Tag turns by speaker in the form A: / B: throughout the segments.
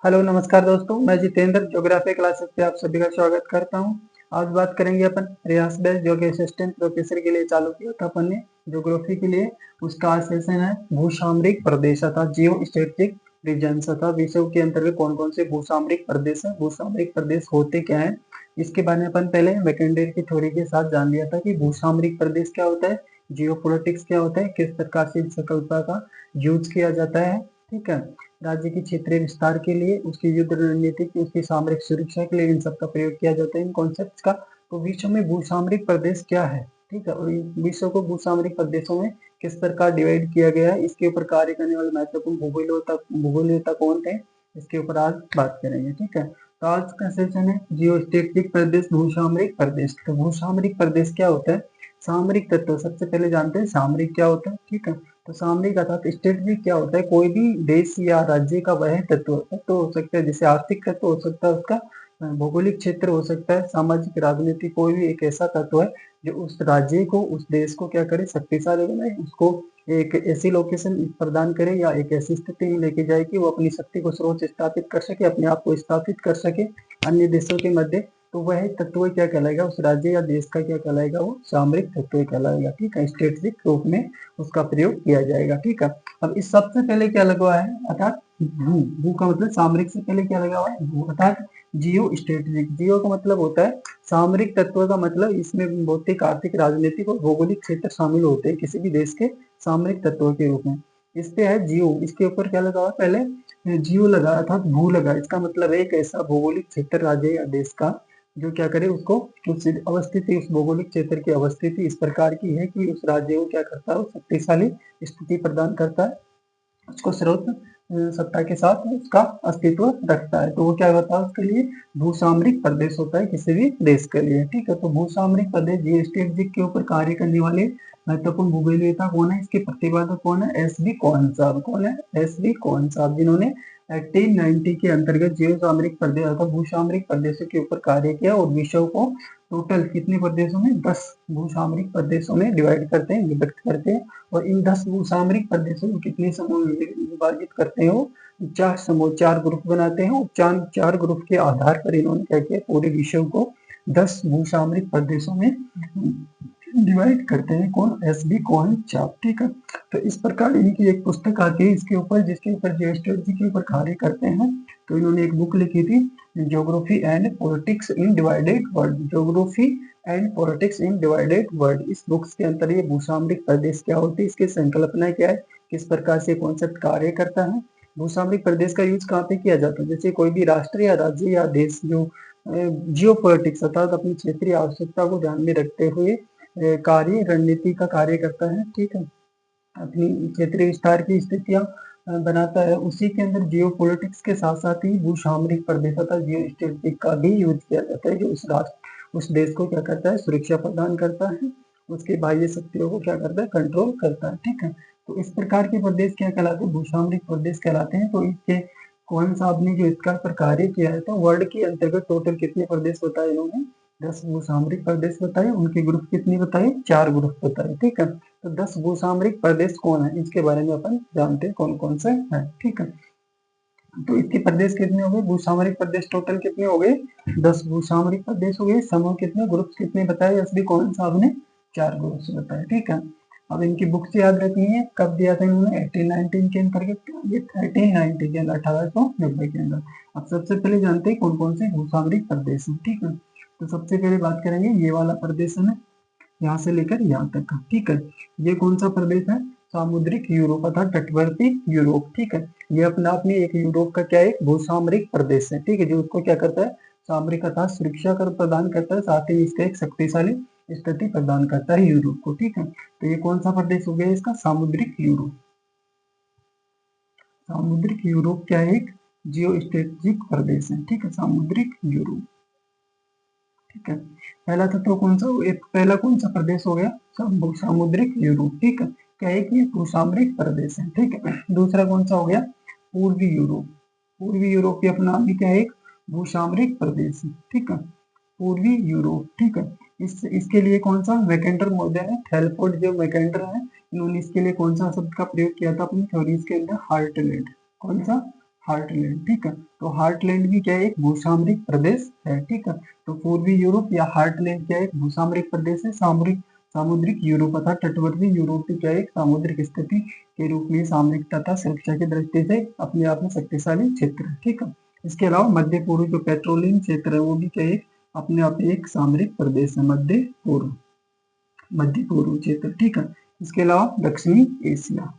A: Hello नमस्कार दोस्तों, मैं जितेंद्र ज्योग्राफी क्लासेस पे आप सभी का स्वागत करता हूँ। आज बात करेंगे अपन रियास बेस जो कि असिस्टेंट प्रोफेसर के लिए चालू किया था अपन ने ज्योग्राफी के लिए। उसका आज सेशन है भूसामरिक प्रदेश अर्थात जियो स्ट्रेटेजिक रीजन्स अर्थात विषय के अंतर्गत कौन कौन से भूसामरिक प्रदेश है, भूसामरिक प्रदेश होते क्या है, इसके बारे में अपन पहले मैकेंडर की थ्योरी के साथ जान लिया था कि भूसामरिक प्रदेश क्या होता है, जियो पॉलिटिक्स क्या होता है, किस प्रकार से इस संकल्पना का यूज किया जाता है। ठीक है, राज्य की क्षेत्रीय विस्तार के लिए, उसकी युद्ध रणनीति की, उसकी सामरिक सुरक्षा के लिए इन सब का प्रयोग किया जाता है, इन कॉन्सेप्ट्स का। तो विश्व में भूसामरिक प्रदेश क्या है, ठीक है, और विश्व को भूसामरिक प्रदेशों में किस प्रकार डिवाइड किया गया है, इसके ऊपर कार्य करने वाले महत्वपूर्ण भूगोलवेत्ता कौन थे, इसके ऊपर आज बात करेंगे। ठीक है, तो आज का सेशन है जियो स्ट्रेटेजिक प्रदेश, भूसामरिक प्रदेश। तो भूसामरिक प्रदेश क्या होता है, सामरिक तत्व। सबसे पहले जानते हैं सामरिक क्या होता है। ठीक है, तो सामरिक अर्थात स्ट्रेटेजिक क्या होता है, कोई भी देश या राज्य का वह तत्व हो सकता है, जैसे आर्थिक तत्व हो सकता है, उसका भौगोलिक क्षेत्र हो सकता है, सामाजिक राजनीति, कोई भी एक ऐसा तत्व है जो उस राज्य को, उस देश को क्या करे, शक्तिशाली बनाए, उसको एक ऐसी लोकेशन प्रदान करे या एक ऐसी स्थिति में लेके जाए कि वो अपनी शक्ति को सर्वोच्च स्थापित कर सके, अपने आप को स्थापित कर सके अन्य देशों के मध्य। तो वह तत्व क्या कहलाएगा, उस राज्य या देश का क्या कहलाएगा, वो सामरिक तत्व कहलाएगा। ठीक है, स्ट्रेटेजिक रूप में उसका प्रयोग किया जाएगा। ठीक है, अब इस सबसे पहले क्या लगा हुआ है, अर्थात भू। भू का मतलब सामरिक से पहले क्या लगा हुआ है, भू अर्थात जियो स्ट्रेटेजिक। जियो का मतलब होता है सामरिक तत्व का मतलब, इसमें भौतिक, आर्थिक, राजनीतिक और भौगोलिक क्षेत्र शामिल होते हैं किसी भी देश के सामरिक तत्व के रूप में। इस पे है जियो, इसके ऊपर क्या लगा हुआ है, पहले जियो लगा अर्थात भू लगा। इसका मतलब है एक ऐसा भौगोलिक क्षेत्र राज्य या देश का जो क्या करे, उसको उस अवस्थिति, उस भौगोलिक क्षेत्र की अवस्थिति इस प्रकार की है कि उस राज्य को क्या करता है, शक्तिशाली स्थिति प्रदान करता है, उसको सर्वोच्च सत्ता के साथ उसका अस्तित्व रखता है। तो वो क्या होता है, उसके लिए भूसामरिक प्रदेश होता है किसी भी देश के लिए। ठीक है, तो भूसामरिक प्रदेश जियोस्टेटिक के ऊपर कार्य करने वाले महत्वपूर्ण भूगोलवेत्ता कौन है, इसके प्रतिपादक कौन है, एस बी कोहन साहब। कौन है, एस बी कोहन साहब, जिन्होंने 1890 के अंतर्गत जियो सामरिक प्रदेश अर्थात भूसामरिक प्रदेशों के ऊपर कार्य किया और विश्व को टोटल कितने प्रदेशों में, 10 भूसामरिक प्रदेशों में डिवाइड करते हैं, विभक्त करते हैं। और इन 10 भूसामरिक प्रदेशों को कितने समूह में विभाजित करते हो, 4 समूह, 4 ग्रुप बनाते हैं। और चार ग्रुप के आधार पर इन्होंने क्या किया, पूरे विश्व को 10 भूसामरिक प्रदेशों में डिवाइड करते हैं। कौन, एस बी कोहन चाप। ठीक है, तो इस प्रकार इनकी एक पुस्तक आती है इसके ऊपर, जिसके ऊपर जियोस्ट्रेटजी के ऊपर कार्य करते हैं। तो इन्होंने एक बुक लिखी थी, geography and politics in divided world, geography and politics in divided world. इस बुक्स के अंतर ये भूसामरिक प्रदेश क्या होती है, इसकी संकल्पना क्या है, किस प्रकार से कॉन्सेप्ट कार्य करता है, भूसामरिक प्रदेश का यूज कहाँ पे किया जाता है। जैसे कोई भी राष्ट्र या राज्य या देश जो जियो पॉलिटिक्स अर्थात अपनी क्षेत्रीय आवश्यकता को ध्यान में रखते हुए कार्य रणनीति का कार्य करता है। ठीक है, अपनी क्षेत्रीय विस्तार की स्थितियां बनाता है, उसी के अंदर जियो पॉलिटिक्स के साथ साथ ही भूसामरिक प्रदेश तथा जियो स्ट्रेटेजिक का भी यूज किया जाता है, जो उस राष्ट्र, उस देश को क्या करता है, सुरक्षा प्रदान करता है, उसके बाह्य शक्तियों को क्या करता है, कंट्रोल करता है। ठीक है, तो इस प्रकार के प्रदेश क्या कहलाते हैं, भूसामरिक प्रदेश कहलाते हैं। तो इसके कौन साहब ने जो इसका पर कार्य किया है, तो वर्ल्ड के अंतर्गत टोटल कितने प्रदेश बताए इन्होंने, 10 भूसामरिक प्रदेश बताए, उनके ग्रुप कितने बताए, 4 ग्रुप बताए। ठीक है, तो 10 भूसामरिक प्रदेश कौन है, इसके बारे में अपन जानते हैं कौन कौन से हैं। ठीक है, तो इसके प्रदेश कितने हो गए, भूसामरिक प्रदेश टोटल कितने हो गए, 10 भूसामरिक प्रदेश हो गए। समूह कितने, ग्रुप कितने बताए, एस बी कोहन साहब ने 4 ग्रुप बताए। ठीक है, अब इनकी बुक से याद रखनी है, कब दिया था इन्होंने, 1819 के अंतर्गत, ये 1890 के अंदर, 1890 के अंदर। अब सबसे पहले जानते हैं कौन कौन से भूसामरिक प्रदेश हैं। ठीक है, तो सबसे पहले बात करेंगे ये वाला प्रदेश है ना, यहाँ से लेकर यहाँ तक का। ठीक है, ये कौन सा प्रदेश है, सामुद्रिक यूरोप अर्थात तटवर्ती यूरोप। ठीक है, ये अपना अपने एक यूरोप का क्या है, एक भूसामरिक प्रदेश है। ठीक है, जो उसको क्या करता है, सामरिक अर्थात सुरक्षा कर प्रदान करता है, साथ ही इसका एक शक्तिशाली स्थिति प्रदान करता है यूरोप को। ठीक है, तो ये कौन सा प्रदेश हो गया इसका, सामुद्रिक यूरोप। सामुद्रिक यूरोप क्या है, एक जियो स्ट्रेटेजिक प्रदेश है। ठीक है, सामुद्रिक यूरोप। ठीक है, पहला तत्व कौन सा, एक पहला कौन सा प्रदेश हो गया, सामुद्रिक यूरोप। ठीक है, क्या है कि भूसामरिक प्रदेश है। ठीक है, दूसरा कौन सा हो गया, पूर्वी यूरोप। पूर्वी यूरोप की अपना भी क्या है, एक भूसामरिक प्रदेश है। ठीक है, पूर्वी यूरोप। ठीक है, इसके लिए कौन सा मैकेंडर मॉडल है, थेलफोर्ड जो मैकेंडर है, इन्होंने इसके लिए कौन सा शब्द का प्रयोग किया था अपनी थ्योरीज के अंदर, हार्टलैंड। कौन सा, हार्टलैंड, ठीक है। तो हार्टलैंड भी क्या है, एक भूसामरिक प्रदेश है, ठीक है। तो पूर्वी यूरोप या हार्टलैंड क्या है, एक भूसामरिक प्रदेश है। सामुद्रिक यूरोप अर्थात तटवर्ती यूरोप की क्या है, एक सामुद्रिक स्थिति के रूप में सामरिक तथा सुरक्षा की दृष्टि से अपने आप में शक्तिशाली क्षेत्र है, ठीक है। इसके अलावा मध्य पूर्व जो पेट्रोलियम क्षेत्र है वो भी क्या है, अपने आप में एक सामरिक प्रदेश है, मध्य पूर्व क्षेत्र, ठीक है। इसके अलावा दक्षिणी एशिया,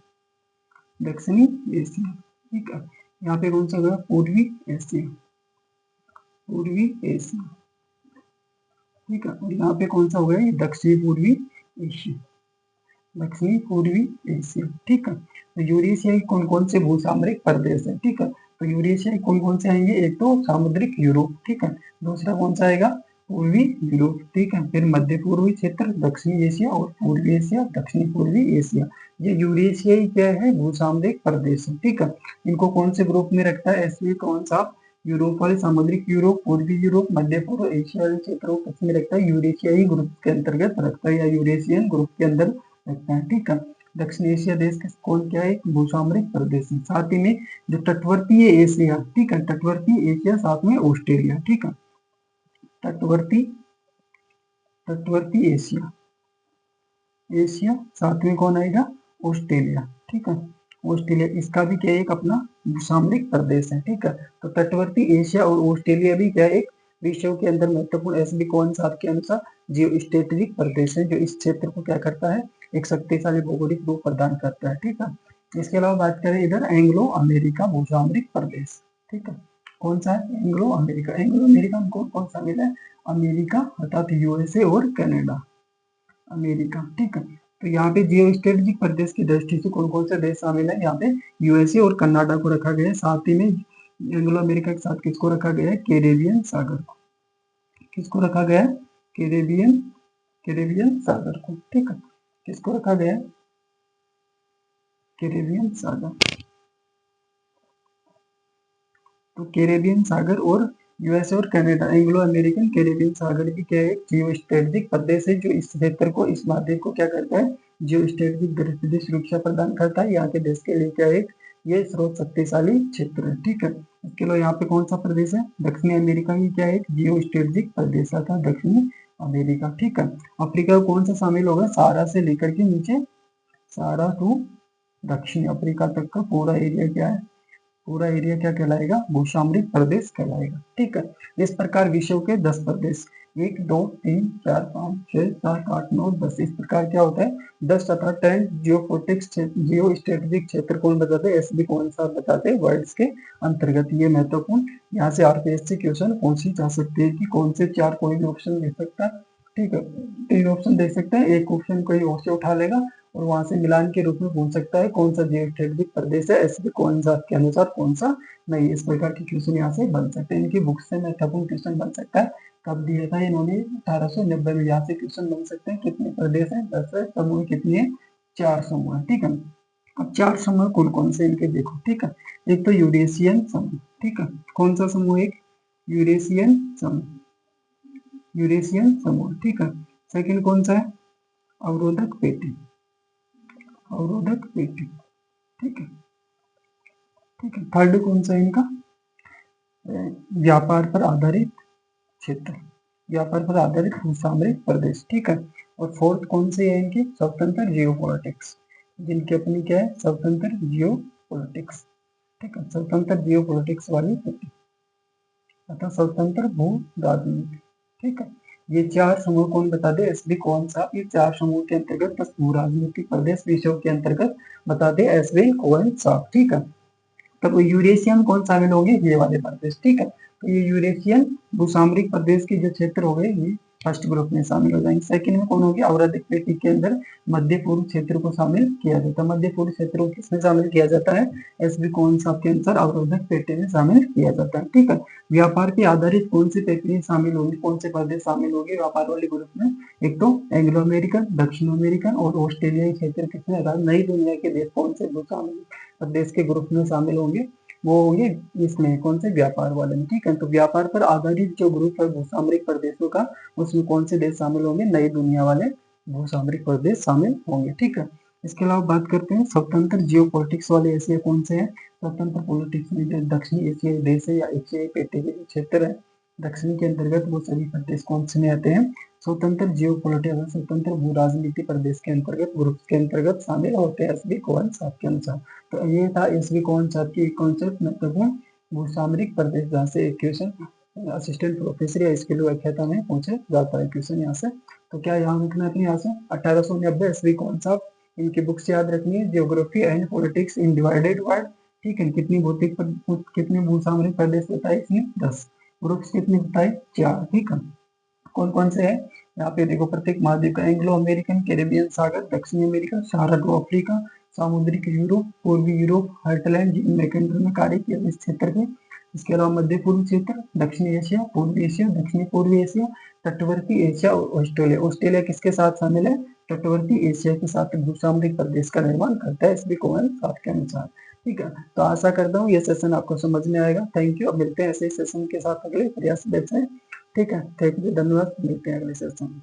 A: ठीक है। यहाँ पे कौन सा होगा, पूर्वी एशिया, ठीक है। और यहाँ पे कौन सा होगा, दक्षिणी पूर्वी एशिया, ठीक है। तो यूरेशियाई कौन कौन से भूसामरिक प्रदेश है, ठीक है। तो यूरेशियाई कौन कौन से आएंगे, एक तो सामुद्रिक यूरोप, ठीक है। दूसरा कौन सा आएगा, पूर्वी यूरोप, ठीक है। फिर मध्य पूर्वी क्षेत्र, दक्षिणी एशिया और पूर्वी एशिया, दक्षिणी पूर्वी एशिया। ये यूरेशियाई क्या है, भूसामरिक प्रदेश है, ठीक है। इनको कौन से ग्रुप में रखता है, ऐसे कौन सा, यूरोप वाले सामुद्रिक यूरोप, पूर्वी यूरोप, मध्य पूर्व एशिया वाले क्षेत्रों को किसमें रखता है, यूरेशियाई ग्रुप के अंतर्गत रखता है या यूरेशियन ग्रुप के अंदर रखता है, ठीक है। दक्षिण एशिया देश का कौन क्या है, एक भूसामरिक प्रदेश है। साथ ही में जो तटवर्तीय एशिया, ठीक है, तटवर्तीय एशिया, साथ में ऑस्ट्रेलिया, ठीक है। तटवर्ती एशिया साथ में कौन आएगा, ऑस्ट्रेलिया, ठीक है। ऑस्ट्रेलिया इसका भी क्या है, एक अपना सामरिक प्रदेश है, ठीक है। तो तटवर्ती एशिया और ऑस्ट्रेलिया भी क्या है, एक विश्व के अंदर महत्वपूर्ण एसबी कौन सा के अनुसार जियो स्ट्रेटेजिक प्रदेश है, जो इस क्षेत्र को क्या करता है, एक शक्तिशाली भौगोलिक रूप प्रदान करता है, ठीक है। इसके अलावा बात करें इधर एंग्लो अमेरिका भूसामरिक प्रदेश, ठीक है। कौन सा है, एंग्लो अमेरिका में कौन कौन शामिल है, अमेरिका अर्थात यूएसए और कनाडा, अमेरिका, ठीक है। तो यहाँ पे जियो स्ट्रेटेजिक प्रदेश की दृष्टि से कौन कौन से देश शामिल है, यहाँ पे यूएसए और कनाडा को रखा गया है। साथ ही में एंग्लो अमेरिका के साथ किसको रखा गया है, कैरेबियन सागर को, किसको रखा गया है, कैरेबियन सागर को, ठीक है। किसको रखा गया है, कैरेबियन सागर। तो कैरेबियन सागर और यूएसए और कनाडा, एंग्लो अमेरिकन कैरेबियन सागर भी क्या है, जियो स्ट्रेटेजिक प्रदेश है, जो इस क्षेत्र को, इस महाद्वीप को क्या करता है, जियो स्ट्रेटेजिक दृष्टि से सुरक्षा प्रदान करता है। यहाँ के देश के लिए क्या है, ये स्रोत शक्तिशाली क्षेत्र है, ठीक है। इसके अलावा यहाँ पे कौन सा प्रदेश है, दक्षिणी अमेरिका की क्या है, जियो स्ट्रेटेजिक प्रदेश था दक्षिणी अमेरिका, ठीक है। अफ्रीका कौन सा शामिल होगा, सहारा से लेकर के नीचे, सहारा टू दक्षिण अफ्रीका तक का पूरा एरिया क्या है, पूरा एरिया क्या कहलाएगा, भूसामरिक प्रदेश कहलाएगा, ठीक है। इस प्रकार विश्व के 10 प्रदेश, 1 2 3 4 5 6 7 8 9 10, इस प्रकार क्या होता है, 10 तथा 10 जियो स्ट्रेटेजिक क्षेत्र कौन बताते हैं, एसबी कौन सा बताते हैं, वर्ड्स के अंतर्गत। ये महत्वपूर्ण, यहाँ से आरपीएससी क्वेश्चन पूछ ही जा सकते हैं कि कौन से चार, कोई भी ऑप्शन दे सकता है, ठीक है। 3 ऑप्शन दे सकते हैं, एक ऑप्शन कोई और से उठा लेगा और वहां से मिलान के रूप में पूछ सकता है कौन सा जियो स्ट्रेटेजिक प्रदेश है, ऐसे कौन सा के अनुसार कौन सा नहीं। इस प्रकार के क्वेश्चन यहाँ से बन सकते हैं, इनकी बुक से महत्वपूर्ण क्वेश्चन बन सकता है। कब दिया था इन्होंने, 1890 में। यहाँ से क्वेश्चन बन सकते हैं, कितने प्रदेश है, 10 है, समूह कितने है, 4 समूह है, ठीक है। अब 4 समूह कौन कौन से इनके देखो, ठीक है। एक तो यूरेशियन समूह, ठीक है, कौन सा समूह, एक यूरेशियन समूह, ठीक है। सेकंड कौन सा है, अवरोधक पेटी, ठीक है, थर्ड कौन सा है इनका, व्यापार पर आधारित क्षेत्र, व्यापार पर आधारित भूसामरिक प्रदेश, ठीक है। और फोर्थ कौन से है इनके, स्वतंत्र जियो पॉलिटिक्स, जिनकी अपनी क्या है, स्वतंत्र जियो पॉलिटिक्स, ठीक है, स्वतंत्र जियो पॉलिटिक्स वाली अर्थात स्वतंत्र भू राजनीति, ठीक है। ये 4 समूह कौन बता दे, एसबी कौन सा, ये 4 समूह के अंतर्गत बस भू राजनीतिक प्रदेश विषयों के अंतर्गत बता दे, एसबी कौन सा, ठीक है। तब यूरेशियन कौन शामिल होंगे, ये वाले प्रदेश, ठीक है। तो ये यूरेशियन भूसामरिक प्रदेश के जो क्षेत्र हो गए, ये फर्स्ट ग्रुप में शामिल हो जाएंगे। सेकंड में कौन होगी, अवरोधक पेटी के अंदर मध्य पूर्व क्षेत्र को शामिल किया जाता है। मध्य पूर्व क्षेत्र को किसमें शामिल किया जाता है, एसबी कौन सा के अनुसार अवरोधक पेटी में शामिल किया जाता है, ठीक है। व्यापार पे आधारित कौन सी प्रक्रिया शामिल होगी, कौन से प्रदेश शामिल होंगे व्यापार वाले ग्रुप में, एक तो एंग्लो अमेरिकन, दक्षिण अमेरिकन और ऑस्ट्रेलियाई क्षेत्र किसमें, नई दुनिया के देश कौन से प्रदेश के ग्रुप में शामिल होंगे, वो होंगे इसमें कौन से, व्यापार वाले में, ठीक है। तो व्यापार पर आधारित जो ग्रुप है भूसामरिक प्रदेशों का, उसमें कौन से देश शामिल होंगे, नई दुनिया वाले भूसामरिक प्रदेश शामिल होंगे, ठीक है। इसके अलावा बात करते हैं स्वतंत्र जियो पॉलिटिक्स वाले एशिया कौन से हैं, स्वतंत्र पॉलिटिक्स में जो दक्षिणी एशियाई देश है या एशियाई पेसिफिक क्षेत्र है, दक्षिण के अंतर्गत वो सभी प्रदेश कौन से में आते हैं? स्वतंत्र जियो पॉलिटिक्स, स्वतंत्र भू राजनीति प्रदेश के अंतर्गत, ग्रुप के अंतर्गत शामिल होते हैं एसबी कोवन साहब के अनुसार। तो ये था एसबी कोवन साहब की कॉन्सेप्ट, महत्वपूर्ण भू सामरिक प्रदेश, जहाँ से क्वेश्चन असिस्टेंट प्रोफेसर या इसके लिए व्याख्याता में पूछे जाता है क्वेश्चन यहाँ से। तो क्या यहाँ लिखना है यहाँ से 1890 एसबी कोवन साहब, इनकी बुक्स याद रखनी है, geography and politics in divided world, ठीक है। कितनी भौतिक कितने भू सामरिक प्रदेश बताए इसने? 10। ग्रुप्स कितने बताए? 4, ठीक है। कौन कौन से है यहाँ पे देखो, प्रत्येक महाद्वीप का, एंग्लो अमेरिकन, कैरेबियन सागर, दक्षिणी अमेरिका, सहारा अफ्रीका, सामुद्रिक यूरोप, पूर्वी यूरोप, हार्टलैंड जिनमें केंद्र में कार्य किया इस क्षेत्र के। इसके अलावा मध्य पूर्व क्षेत्र, दक्षिणी एशिया, पूर्वी एशिया, दक्षिणी पूर्वी एशिया, तटवर्ती एशिया और ऑस्ट्रेलिया। ऑस्ट्रेलिया किसके साथ शामिल है? तटवर्ती एशिया के साथ भूसामरिक प्रदेश का निर्माण करता है एसबी कोवन साहब के अनुसार, ठीक है। तो आशा करता हूँ ये सेशन आपको समझ में आएगा। Thank you. अब मिलते हैं ऐसे सेशन के साथ अगले प्रयास बैच में, ठीक है। थैंक यू, धन्यवाद। मिलते हैं अगले सेशन में।